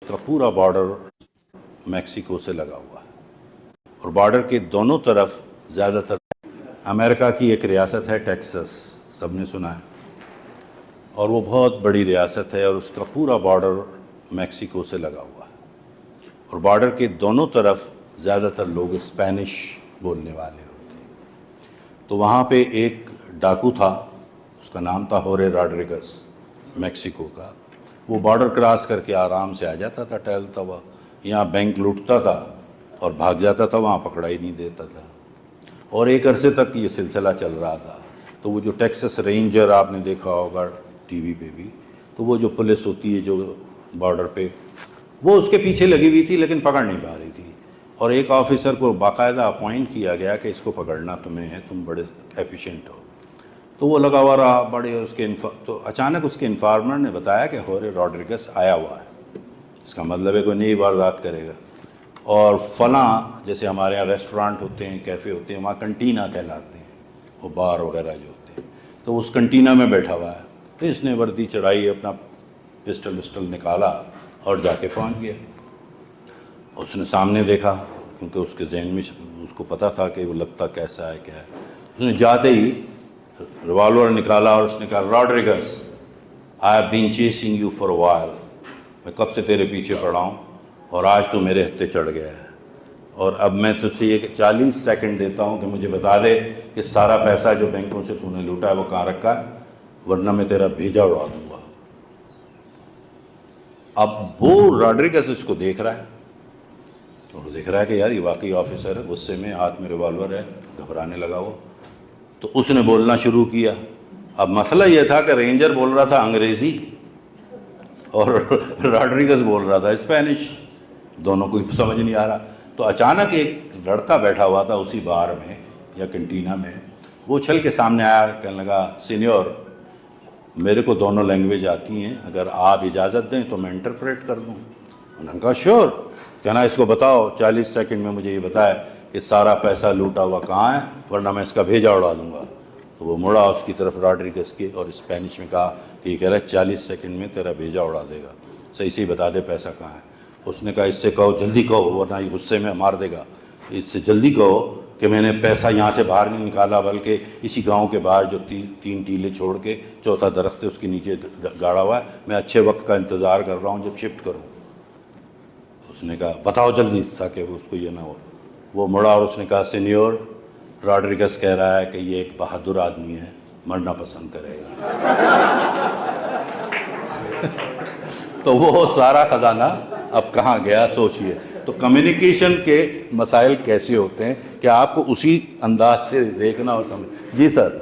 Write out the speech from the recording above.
کا پورا border Mexico سے لگا ہوا ہے اور بارڈر کے دونوں طرف زیادہ تر امریکہ کی ایک ریاست ہے ٹیکساس، سب نے سنا ہے، اور وہ بہت بڑی ریاست ہے اور اس کا پورا بارڈر میکسیکو سے لگا ہوا ہے اور بارڈر کے دونوں طرف زیادہ تر لوگ اسپینش بولنے والے ہوتے ہیں۔ تو وہاں پہ ایک ڈاکو تھا، اس کا نام تھا ہورے راڈریگس، میکسیکو کا۔ وہ بارڈر کراس کر کے آرام سے آ جاتا تھا، ٹہلتا ہوا، یہاں بینک لوٹتا تھا اور بھاگ جاتا تھا، وہاں پکڑا ہی نہیں دیتا تھا، اور ایک عرصے تک یہ سلسلہ چل رہا تھا۔ تو وہ جو ٹیکسس رینجر آپ نے دیکھا ہوگا ٹی وی پہ بھی، تو وہ جو پولیس ہوتی ہے جو بارڈر پہ، وہ اس کے پیچھے لگی ہوئی تھی لیکن پکڑ نہیں پا رہی تھی، اور ایک آفیسر کو باقاعدہ اپوائنٹ کیا گیا کہ اس کو پکڑنا تمہیں ہے، تم بڑے ایفیشینٹ ہو۔ تو وہ لگا ہوا رہا، بڑے اس کے تو اچانک اس کے انفارمر نے بتایا کہ ہورے راڈریگس آیا ہوا ہے، اس کا مطلب ہے کوئی نئی واردات کرے گا، اور فلاں جیسے ہمارے یہاں ریسٹورانٹ ہوتے ہیں، کیفے ہوتے ہیں، وہاں کنٹینا کہلاتے ہیں وہ بار وغیرہ جو ہوتے ہیں، تو اس کنٹینا میں بیٹھا ہوا ہے۔ تو اس نے وردی چڑھائی، اپنا پسٹل نکالا اور جا کے پہنچ گیا۔ اس نے سامنے دیکھا، کیونکہ اس کے ذہن میں اس کو پتہ تھا کہ وہ لگتا کیسا ہے کیا ہے۔ اس نے جاتے ہی ریوالور نکالا اور اس نے کہا، Rodrigues I have been chasing you for a while, میں کب سے تیرے پیچھے پڑا ہوں اور آج تو میرے ہتھے چڑھ گیا ہے، اور اب میں تجھ سے یہ 40 سیکنڈ دیتا ہوں کہ مجھے بتا دے کہ سارا پیسہ جو بینکوں سے تو نے لوٹا ہے وہ کہاں رکھا ہے، ورنہ میں تیرا بھیجا اڑا دوں گا۔ اب وہ راڈریگس اس کو دیکھ رہا ہے، اور دیکھ رہا ہے کہ یار یہ واقعی آفیسر ہے، غصے میں، ہاتھ میں ریوالور ہے، گھبرانے لگا وہ۔ تو اس نے بولنا شروع کیا۔ اب مسئلہ یہ تھا کہ رینجر بول رہا تھا انگریزی اور راڈریگس بول رہا تھا اسپینش، دونوں کو سمجھ نہیں آ رہا۔ تو اچانک ایک لڑکا بیٹھا ہوا تھا اسی بار میں یا کنٹینا میں، وہ چھل کے سامنے آیا، کہنے لگا، سینیور میرے کو دونوں لینگویج آتی ہیں، اگر آپ اجازت دیں تو میں انٹرپریٹ کر دوں۔ انہوں نے کہا شور، کہنا اس کو بتاؤ 40 سیکنڈ میں مجھے یہ بتائے کہ سارا پیسہ لوٹا ہوا کہاں ہے، ورنہ میں اس کا بھیجا اڑا دوں گا۔ تو وہ مڑا اس کی طرف راڈریگس کے اور اسپینش میں کہا کہ یہ کہہ رہا ہے 40 سیکنڈ میں تیرا بھیجا اڑا دے گا، صحیح سے بتا دے پیسہ کہاں ہے۔ اس نے کہا اس سے کہو جلدی کہو ورنہ یہ غصے میں مار دے گا، اس سے جلدی کہو کہ میں نے پیسہ یہاں سے باہر نہیں نکالا بلکہ اسی گاؤں کے باہر جو 3 ٹیلے چھوڑ کے چوتھا درخت ہے اس کے نیچے گاڑا ہوا ہے، میں اچھے وقت کا انتظار کر رہا ہوں جب شفٹ کروں۔ اس نے کہا بتاؤ جلدی تاکہ اس کو یہ نہ ہو۔ وہ مڑا اور اس نے کہا، سینیور راڈریگس کہہ رہا ہے کہ یہ ایک بہادر آدمی ہے، مرنا پسند کرے گا۔ تو وہ سارا خزانہ اب کہاں گیا سوچئے۔ تو کمیونیکیشن کے مسائل کیسے ہوتے ہیں کہ آپ کو اسی انداز سے دیکھنا اور سمجھ۔ جی سر۔